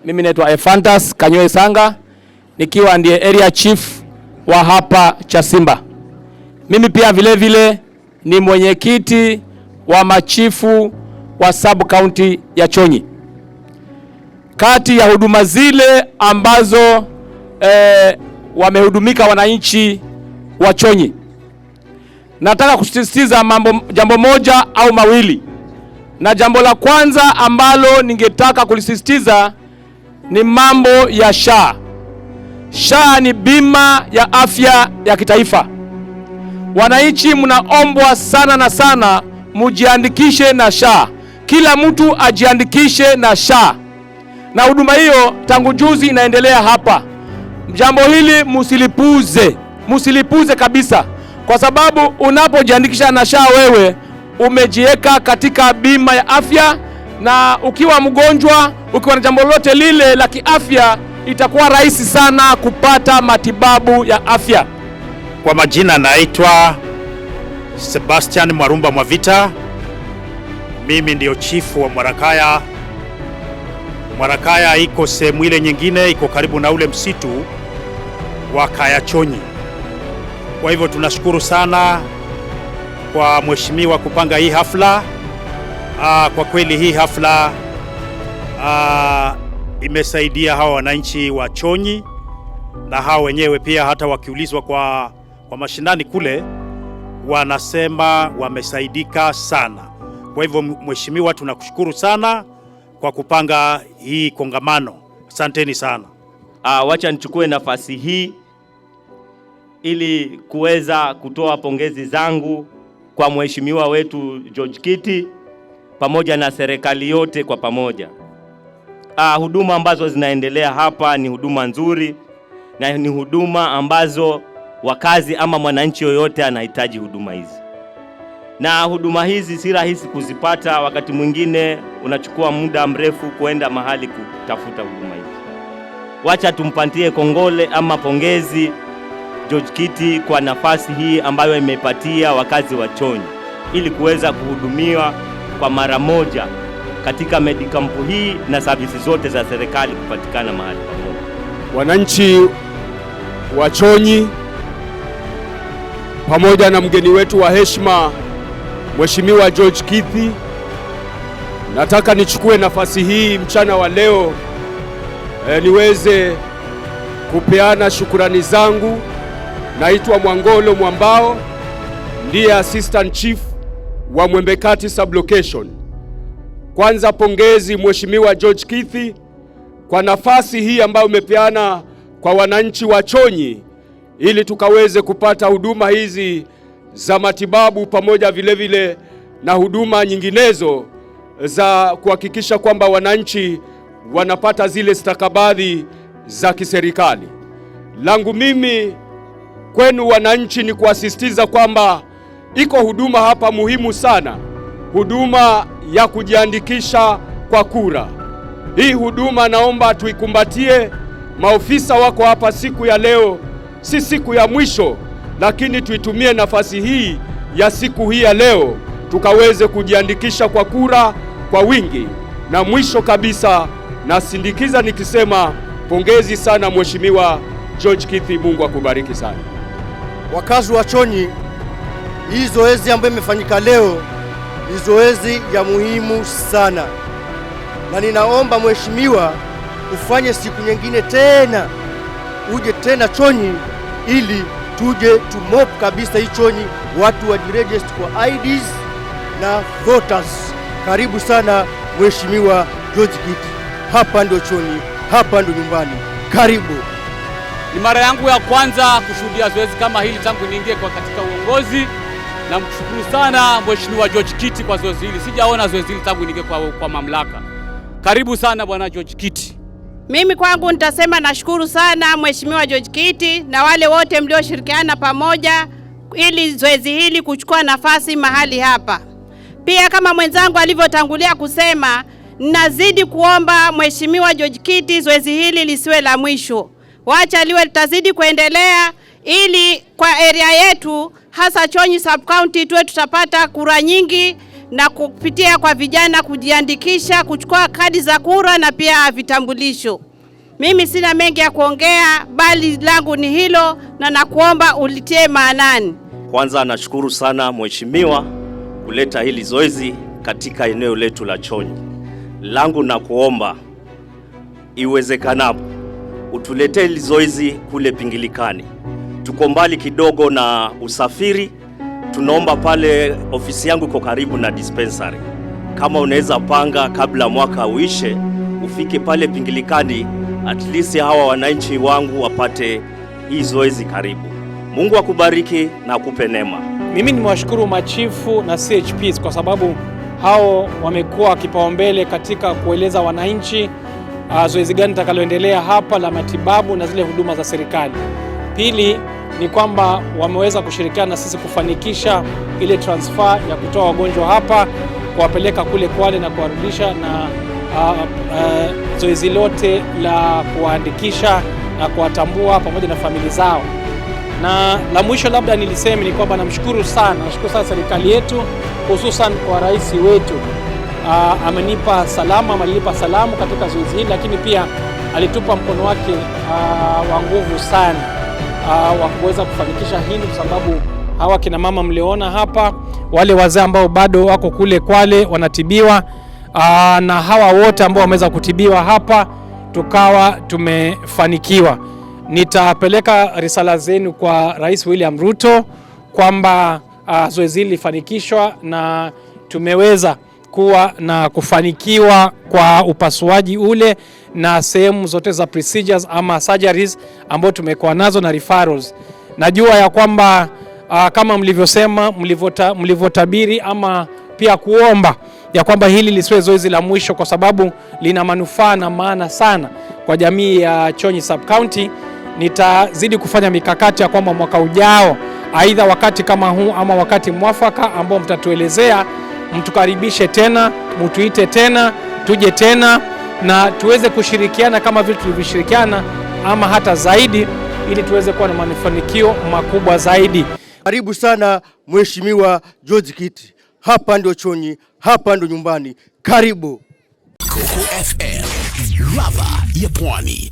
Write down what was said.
Mimi naitwa Ephantus Kanyoe Sanga, nikiwa ndiye area chief wa hapa Chasimba. Mimi pia vile ni mwenyekiti wa machifu wa sub county ya Chonyi. Kati ya huduma zile ambazo wamehudumika wananchi wa Chonyi, nataka kusisitiza jambo moja au mawili. Na jambo la kwanza ambalo ningetaka kulisisitiza ni mambo ya SHA. SHA ni bima ya afya ya kitaifa. Wananchi mnaombwa sana mujiandikishe na SHA. Kila mtu ajiandikishe na SHA. Na huduma hiyo tangu juzi inaendelea hapa. Jambo hili musilipuze kabisa, kwa sababu unapojiandikisha na SHA wewe umejiweka katika bima ya afya, na ukiwa mgonjwa, ukiwa na jambo lolote lile la kiafya, itakuwa rahisi sana kupata matibabu ya afya. Kwa majina naitwa Sebastian Mwarumba Mwavita. Mimi ndio chifu wa Mwarakaya. Mwarakaya iko sehemu ile nyingine, iko karibu na ule msitu wa Kaya Chonyi. Kwa hivyo tunashukuru sana kwa mheshimiwa kupanga hii hafla. Kwa kweli hii hafla imesaidia hawa wananchi wa Chonyi, na hao wenyewe pia hata wakiulizwa kwa mashinani kule wanasema wamesaidika sana. Kwa hivyo mheshimiwa, tunakushukuru sana kwa kupanga hii kongamano. Asanteni sana. Wacha nichukue nafasi hii ili kuweza kutoa pongezi zangu kwa mheshimiwa wetu George Kiti pamoja na serikali yote kwa pamoja. Huduma ambazo zinaendelea hapa ni huduma nzuri, na ni huduma ambazo wakazi ama mwananchi yoyote anahitaji huduma hizi. Na huduma hizi si rahisi kuzipata, wakati mwingine unachukua muda mrefu kuenda mahali kutafuta huduma hizi. Wacha tumpatie kongole ama pongezi George Kiti kwa nafasi hii ambayo imepatia wakazi wa Chonyi ili kuweza kuhudumiwa kwa mara moja katika medicamp hii na services zote za serikali kupatikana mahali pamoja. Wananchi wa Chonyi pamoja na mgeni wetu wa heshima Mheshimiwa George Kiti, nataka nichukue nafasi hii mchana wa leo niweze kupeana shukurani zangu. Naitwa Mwangolo Mwambao, ndiye assistant chief wa Mwembekati sublocation. Kwanza pongezi Mheshimiwa George Kiti kwa nafasi hii ambayo umepeana kwa wananchi wa Chonyi ili tukaweze kupata huduma hizi za matibabu pamoja vile na huduma nyinginezo za kuhakikisha kwamba wananchi wanapata zile stakabadhi za kiserikali. Langu mimi kwenu wananchi ni kuasisitiza kwamba iko huduma hapa muhimu sana, huduma ya kujiandikisha kwa kura. Hii huduma naomba tuikumbatie. Maofisa wako hapa siku ya leo, si siku ya mwisho, lakini tuitumie nafasi hii ya siku hii ya leo tukaweze kujiandikisha kwa kura kwa wingi. Na mwisho kabisa nasindikiza nikisema pongezi sana Mheshimiwa George Kiti, Mungu akubariki sana. Wakazi wa Chonyi, hii zoezi ambayo imefanyika leo ni zoezi ya muhimu sana, na ninaomba mheshimiwa ufanye siku nyingine tena, uje tena Chonyi ili tuje tumop kabisa hii Chonyi, watu wajiregister kwa IDs na voters. Karibu sana Mheshimiwa George Kiti, hapa ndio Chonyi, hapa ndio nyumbani. Karibu. Ni mara yangu ya kwanza kushuhudia zoezi kama hili tangu niingie katika uongozi, na mshukuru sana Mheshimiwa George Kiti kwa zoezi hili. Sijaona zoezi hili tangu niingie kwa mamlaka. Karibu sana Bwana George Kiti. Mimi kwangu nitasema nashukuru sana Mheshimiwa George Kiti na wale wote mlioshirikiana pamoja ili zoezi hili kuchukua nafasi mahali hapa. Pia kama mwenzangu alivyotangulia kusema, nazidi kuomba Mheshimiwa George Kiti zoezi hili lisiwe la mwisho. Wacha liwe litazidi kuendelea ili kwa area yetu hasa Chonyi sub county tuwe tutapata kura nyingi na kupitia kwa vijana kujiandikisha, kuchukua kadi za kura na pia vitambulisho. Mimi sina mengi ya kuongea, bali langu ni hilo na nakuomba ulitie maanani. Kwanza nashukuru sana mheshimiwa kuleta hili zoezi katika eneo letu la Chonyi. Langu na kuomba iwezekanapo utuletee hili zoezi kule Pingilikani. Tuko mbali kidogo na usafiri. Tunaomba pale, ofisi yangu iko karibu na dispensary. Kama unaweza panga kabla mwaka uishe ufike pale Pingilikani, at least hawa wananchi wangu wapate hii zoezi karibu. Mungu akubariki na akupe neema. Mimi nimewashukuru machifu na CHPs kwa sababu hao wamekuwa kipaumbele katika kueleza wananchi zoezi gani litakaloendelea hapa la matibabu na zile huduma za serikali. Pili ni kwamba wameweza kushirikiana na sisi kufanikisha ile transfer ya kutoa wagonjwa hapa kuwapeleka kule Kwale na kuwarudisha, na zoezi lote la kuwaandikisha na kuwatambua pamoja na familia zao. Na la mwisho labda niliseme ni kwamba nashukuru sana serikali yetu, hususan kwa rais wetu. Amenipa salamu katika zoezi hili, lakini pia alitupa mkono wake wa nguvu sana wa kuweza kufanikisha hili, kwa sababu hawa kina mama mliona hapa, wale wazee ambao bado wako kule Kwale wanatibiwa, na hawa wote ambao wameweza kutibiwa hapa tukawa tumefanikiwa. Nitapeleka risala zenu kwa Rais William Ruto kwamba zoezi hili lifanikishwa na tumeweza kuwa na kufanikiwa kwa upasuaji ule na sehemu zote za procedures ama surgeries ambao tumekuwa nazo na referrals. Najua ya kwamba kama mlivyosema, mlivyotabiri ama pia kuomba ya kwamba hili lisiwe zoezi la mwisho, kwa sababu lina manufaa na maana sana kwa jamii ya Chonyi Sub County. Nitazidi kufanya mikakati ya kwamba mwaka ujao, aidha wakati kama huu ama wakati mwafaka ambao mtatuelezea, mtukaribishe tena, mtuite tena, tuje tena na tuweze kushirikiana kama vile tulivyoshirikiana ama hata zaidi, ili tuweze kuwa na mafanikio makubwa zaidi. Karibu sana Mheshimiwa George Kiti. Hapa ndio Chonyi, hapa ndio nyumbani. Karibu. Coco FM, ladha ya Pwani.